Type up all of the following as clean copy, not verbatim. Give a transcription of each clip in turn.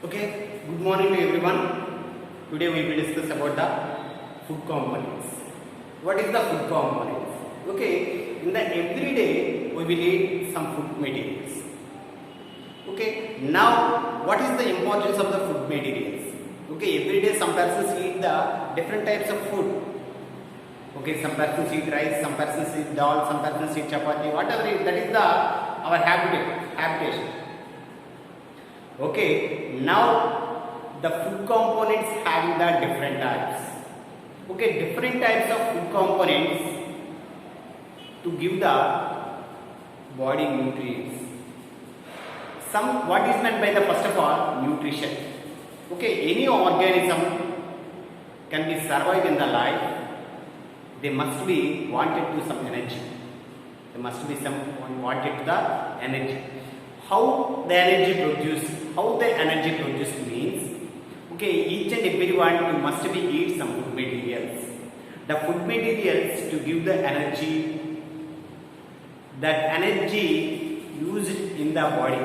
Okay, good morning to everyone. Today we will discuss about the food components. What is the food components? Okay, in the everyday we will eat some food materials. Okay, now what is the importance of the food materials? Okay, every day some persons eat the different types of food. Okay, some persons eat rice, some persons eat dal, some persons eat chapati, whatever it is, that is the our habitation. Okay, now the food components having the different types. Okay, different types of food components to give the body nutrients. What is meant by the first of all nutrition? Okay, any organism can be survived in the life. They must be wanted to some energy. There must be some wanted to the energy. How the energy produced means, okay, each and everyone you must be eat some food materials. The food materials to give the energy, that energy used in the body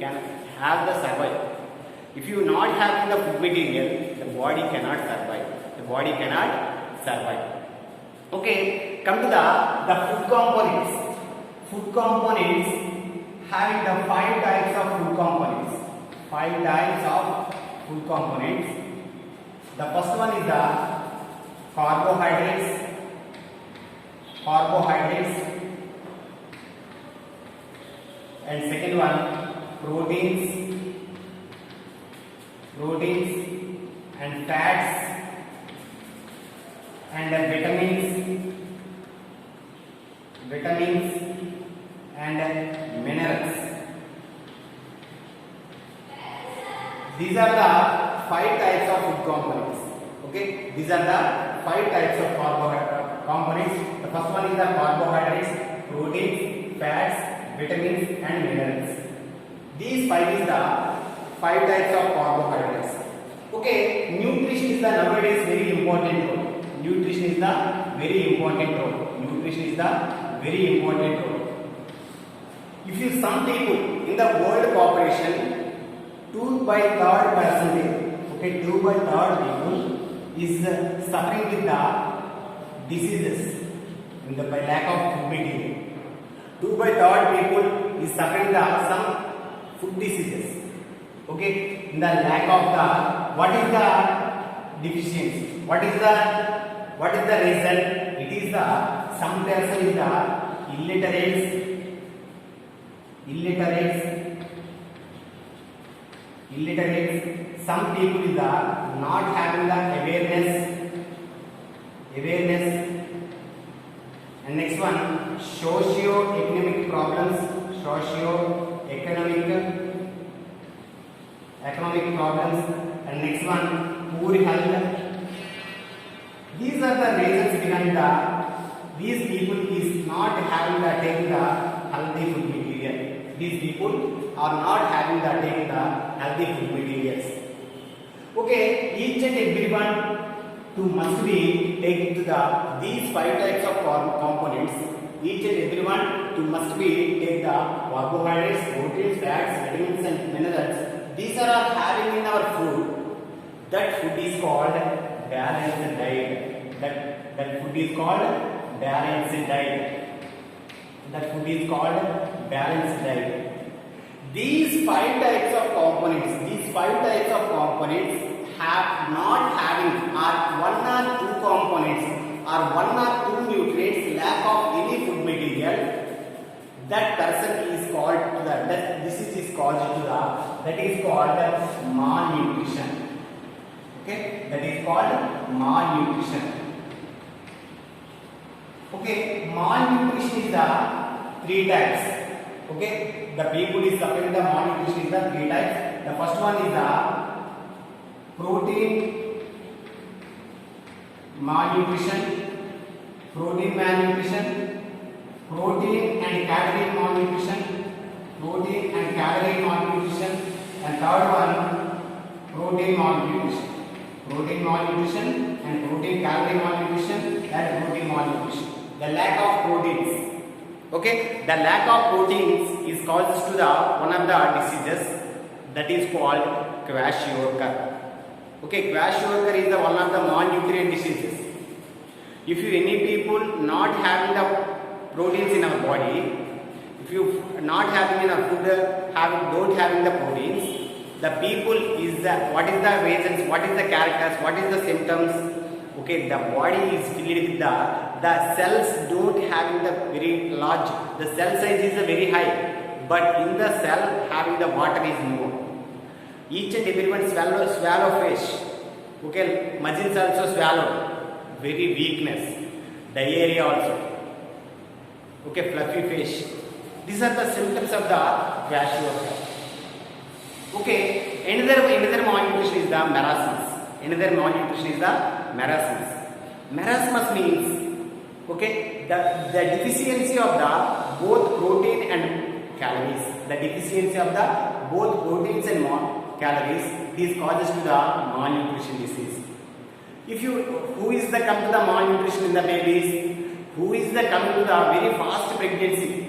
can have the survival. If you not having the food material, the body cannot survive. Okay, come to the food components. Food components having the 5 types of food components. 5 types of food components. The first one is the carbohydrates. And second one, proteins and fats and vitamins and minerals. These are the 5 types of food components. Okay, these are the 5 types of components. The first one is the carbohydrates, proteins, fats, vitamins and minerals. These 5 is the 5 types of carbohydrates. Okay, nutrition is the nowadays very important role. If you some people in the world population, 2 by 3rd percentage, okay, 2 by 3rd people is suffering with the diseases in the by lack of food material. 2 by 3rd people is suffering the some food diseases. Okay, in the lack of the, what is the deficiency? What is the reason? It is the some person is the illiterates. Some people is the not having the awareness. And next one, socio-economic problems. Economic problems. And next one, poor health. These are the reasons behind these people is not having the taking the healthy food material. These people are not having the taking the healthy food materials. Okay, each and everyone to must be taken to these 5 types of components. Each and everyone to must be take the carbohydrates, proteins, fats, vitamins and minerals. These are all having in our food. That food is called balanced diet. That food is called balanced diet. These 5 types of components have not having or 1 or 2 components or 1 or 2 nutrients lack of any food material. That person is called that is called malnutrition. Okay, that is called malnutrition. Okay, malnutrition is the 3 types. Okay, the people is suffering the malnutrition is the 3 types. The first one is the protein malnutrition, protein and calorie malnutrition, and third one, protein malnutrition and protein calorie malnutrition and protein malnutrition. The lack of proteins. Okay, the lack of proteins is causes to the one of the diseases. that is called kwashiorkor. Okay, kwashiorkor is the one of the malnutrient diseases. If you any people not having the proteins in our body, if you not having in our food, don't having the proteins, the people is the what is the reasons, what is the characters, what is the symptoms? Okay, the body is filled with the cells don't having the very large, the cell size is very high, but in the cell having the water is more. Each and everyone swallow fish. Okay, muscles also swallow. Very weakness. Diarrhea also. Okay, fluffy fish. These are the symptoms of the kwashiorkor. Okay, another malnutrition is the marasmus. Another malnutrition is the marasmus. Marasmus means, okay, the deficiency of the both protein and calories. The deficiency of the both proteins and calories is causes to the malnutrition disease. Who is the come to the malnutrition in the babies? Who is the coming to the very fast pregnancy?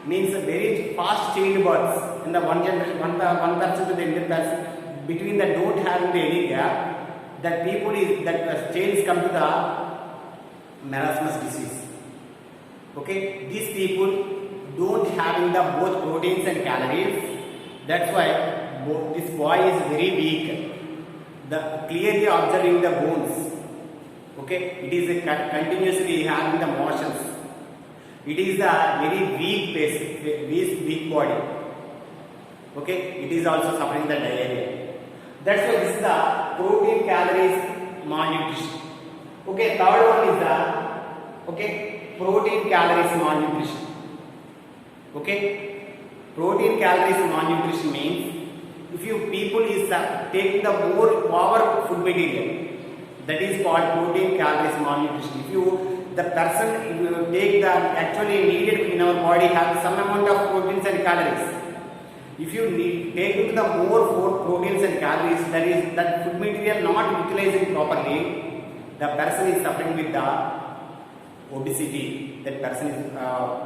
Means very fast childbirths in the one generation, one person to the other person, between the don't having the any gap, that people is that child come to the marasmus disease. Okay, these people don't having the both proteins and calories. That's why this boy is very weak. The clearly observing the bones. Okay, it is continuously having the motions. It is a very weak body. Okay, it is also suffering the diarrhea. That's why this is the protein calories malnutrition. Okay, third one is the protein calories malnutrition. Okay, protein calories malnutrition means if you people is taking the more power food material, that is called protein calories malnutrition. The person take the actually needed in our body have some amount of proteins and calories. If you take the more proteins and calories, that food material not utilizing properly, the person is suffering with the obesity. That person is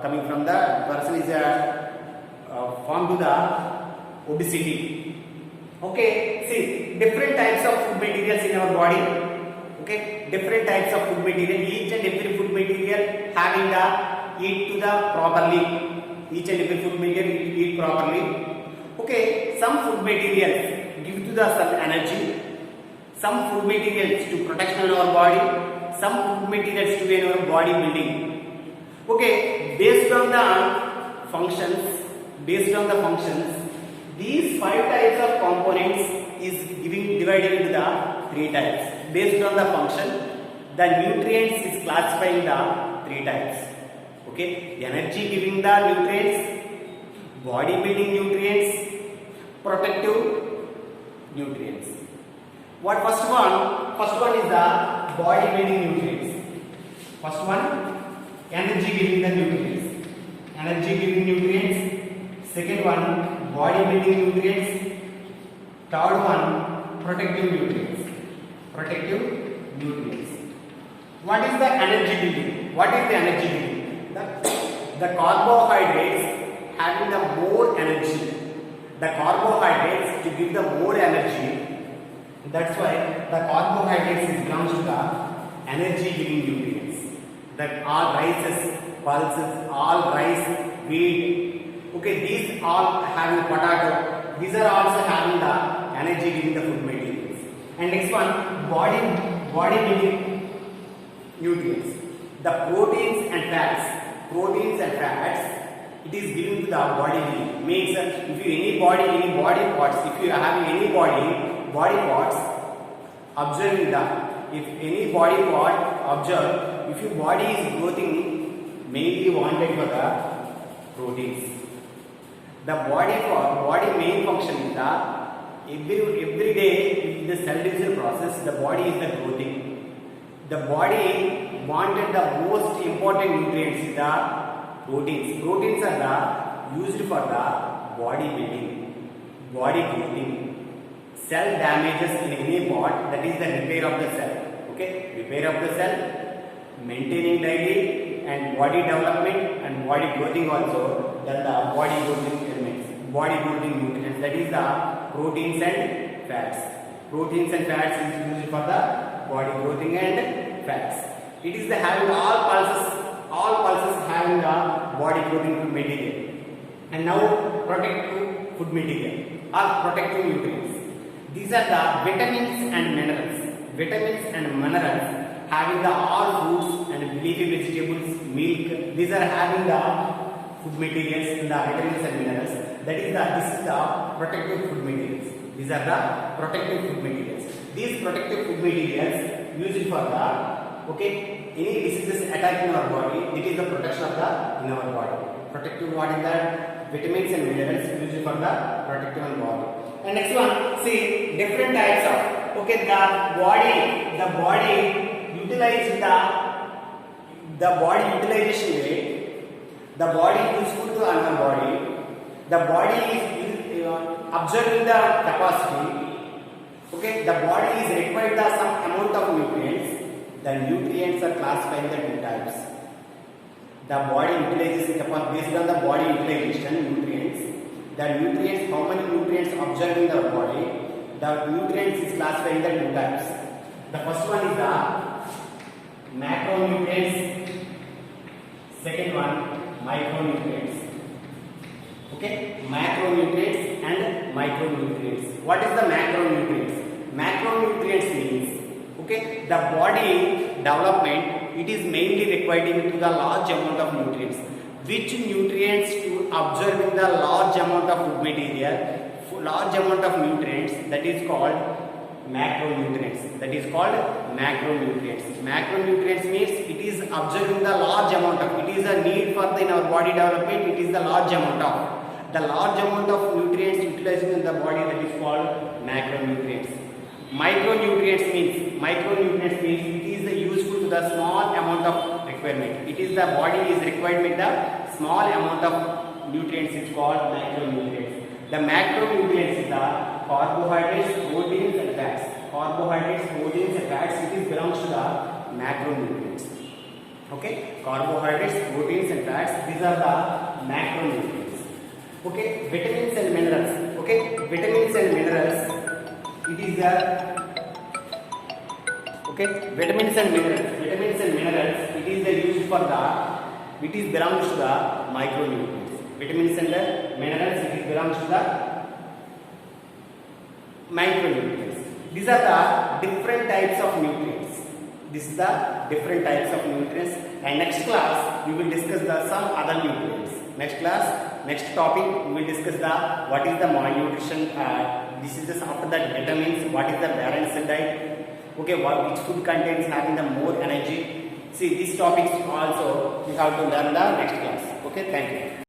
coming from the person is formed to the obesity. Okay, see different types of food materials in our body. Okay, different types of food material. Each and every food material having the eat to the properly. Each and every food material eat properly. Okay, some food materials give to the some energy. Some food materials to protection of our body. Some food materials to our body building. Okay, based on the functions, these 5 types of components is divided into the 3 types. Based on the function, the nutrients is classifying the 3 types. Okay, energy giving the nutrients, body building nutrients, protective nutrients. What first one is the body building nutrients. First one, energy giving the nutrients. Energy giving nutrients. Second one, body building nutrients. Third one, protective nutrients. What is the energy building? What is the energy building? The carbohydrates having the more energy. The carbohydrates to give the more energy. That's why the carbohydrates belongs to the energy giving nutrients. That all rices, pulses, all rice, wheat. Okay, these all having potato. These are also having the energy giving the food materials. And next one, body building nutrients. The proteins and fats. It is given to the body building. Means if you any body parts, if you are having any body parts, observing that if any body part observe, if your body is growing, mainly wanted for the proteins. The body main function is the every day in the cell division process, the body is the growing. The body wanted the most important nutrients is the proteins. Proteins are used for the body building, body growing, cell damages in any part, that is the repair of the cell. Okay, repair of the cell, maintaining daily and body development and body growing also, then the body growing elements. body building nutrients, that is the proteins and fats. Proteins and fats is used for the body growing and fats. It is the having all pulses having the body growing food material. And now protective food material or protective nutrients. These are the vitamins and minerals. Vitamins and minerals having the all fruits and leafy vegetables, milk. These are having the food materials in the vitamins and minerals. This is the protective food materials. These are the protective food materials. These protective food materials used for the any diseases attacking our body. It is the protection of the in our body. Protective what is that? Vitamins and minerals used for the protective and body. And next one, see different types of the body utilize the body utilization rate. The body useful to our body. The body is observing the capacity. The body is required some amount of nutrients. The nutrients are classified in the two types. The body utilizes based on the body utilization nutrients. The nutrients, how many nutrients observed in the body, the nutrients is classified in the two types. The first one is the macronutrients. Second one, micronutrients. Macronutrients and micronutrients. What is the macronutrients? Macronutrients means the body development, it is mainly required into the large amount of nutrients. Which nutrients to observe in the large amount of food material, large amount of nutrients, that is called macronutrients. That is called macronutrients. Macronutrients means it is observing the large amount of, it is a need for in our body development, it is the large amount of nutrients utilizing in the body, that is called macronutrients. Micronutrients means it is the useful to the small amount of requirement. It is the body is required with the small amount of nutrients, is called micronutrients. The macronutrients is the carbohydrates, proteins and fats. Carbohydrates, proteins and fats, it is belongs to the macronutrients. Carbohydrates, proteins and fats, these are the macronutrients. Vitamins and minerals. Vitamins and minerals, it is the vitamins and minerals, it is the used for the, it is belongs to the micronutrients. Vitamins and minerals, it is belongs to the micronutrients. These are the different types of nutrients. This is the different types of nutrients. And next class we will discuss some other nutrients. Next topic we will discuss what is the malnutrition. This is just after that vitamins. What is the balanced diet? Which food contains having the more energy. See, these topics also we have to learn the next class. Thank you.